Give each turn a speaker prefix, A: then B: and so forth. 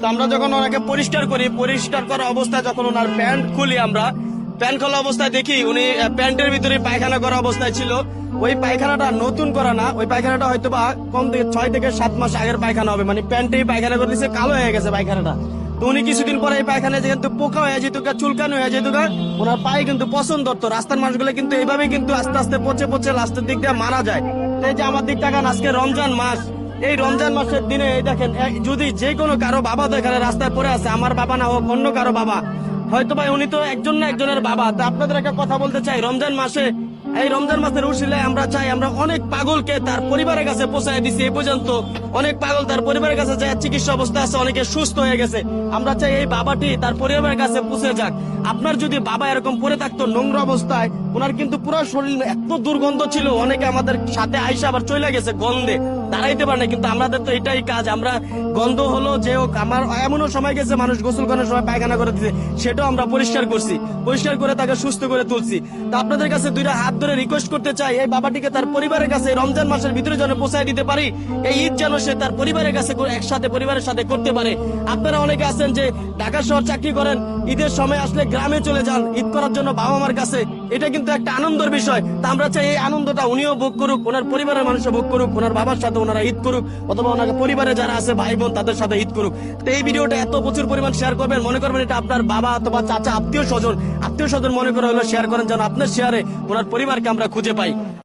A: তো আমরা যখন ওনাকে পরিষ্কার করি, পরিষ্কার করা অবস্থায় যখন ওনার প্যান্ট খুলি, আমরা প্যান্ট খোলা অবস্থায় দেখি উনি প্যান্টের ভিতরে পায়খানা করা অবস্থায় ছিল। ওই পায়খানাটা নতুন করা না, ওই পায়খানাটা হয়তো বা কম থেকে 6 থেকে 7 মাস আগের পায়খানা হবে, মানে প্যান্টেই পায়খানা করে দিচ্ছে, কালো হয়ে গেছে পায়খানাটা। তো উনি কিছুদিন পরে এই পায়খানায় কিন্তু পোকা হয়ে যেত, চুলকানো হয়ে যেত, ওনার পায়ে কিন্তু পছন্দ ধরতো। রাস্তার মানুষগুলো কিন্তু এইভাবে কিন্তু আস্তে আস্তে পচে পচে লাস্টের দিক দিয়ে মারা যায়। এই যে আমার দিক তাকান, আজকে রমজান মাস, এই রমজান মাসের দিনে এই দেখেন, যদি যে কোনো কারো বাবা তো এখানে রাস্তায় পড়ে আছে, আমার বাবা না হোক অন্য কারো বাবা, হয়তো ভাই উনি তো একজন না একজনের বাবা। তা আপনাদের একটা কথা বলতে চাই, রমজান মাসে, এই রমজান মাসের উসিলায় আমরা চাই, আমরা অনেক পাগলকে তার পরিবারের কাছে পৌঁছায় দিছি। এই পর্যন্ত অনেক পাগল তার পরিবারের কাছে যায়, চিকিৎসা অবস্থা আছে, অনেকে সুস্থ হয়ে গেছে। আমরা চাই এই বাবাটি তার পরিবারের কাছে পৌঁছে যাক। আপনার যদি বাবা এরকম পড়ে থাকতো নোংরা অবস্থায়, ওনার কিন্তু পুরো শরীর এত দুর্গন্ধ ছিল, অনেকে আমাদের সাথে আইসা আবার চলে গেছে গন্ধে, দাঁড়াইতে পারে না। কিন্তু আমাদের তো এটাই কাজ, আমরা গন্ধ হলো যে হোক, আমার এমনও সময় গেছে মানুষ গোসল করার সময় পায়খানা করে দিতে, সেটাও আমরা পরিষ্কার করছি, পরিষ্কার করে তাকে সুস্থ করে তুলছি। তো আপনাদের কাছে দুইটা হাত ধরে রিকোয়েস্ট করতে চাই, এই বাবাটিকে তার পরিবারের কাছে রমজান মাসের ভিতরে যেন পৌঁছায় দিতে পারি। এই ঈদ যেন সে তার পরিবারের কাছে একসাথে পরিবারের সাথে করতে পারে। আপনারা অনেকে আছেন যে ঢাকা শহর চাকরি করেন, ঈদের সময় আসলে গ্রামে চলে যান ঈদ করার জন্য বাবা মার কাছে, এটা কিন্তু একটা আনন্দের বিষয়। তা আমরা চাই এই আনন্দটা উনিও ভোগ করুক, ওনার পরিবারের মানুষও ভোগ করুক, ওনার বাবার সাথে ওনারা ঈদ করুক, অথবা ওনার পরিবারে যারা আছে ভাই বোন তাদের সাথে ঈদ করুক। তো এই ভিডিওটা এত প্রচুর পরিমাণ শেয়ার করবেন, মনে করবেন এটা আপনার বাবা অথবা চাচা, আত্মীয় স্বজন মনে করে হলো শেয়ার করেন, যেন আপনার শেয়ারে ওনার পরিবারকে আমরা খুঁজে পাই।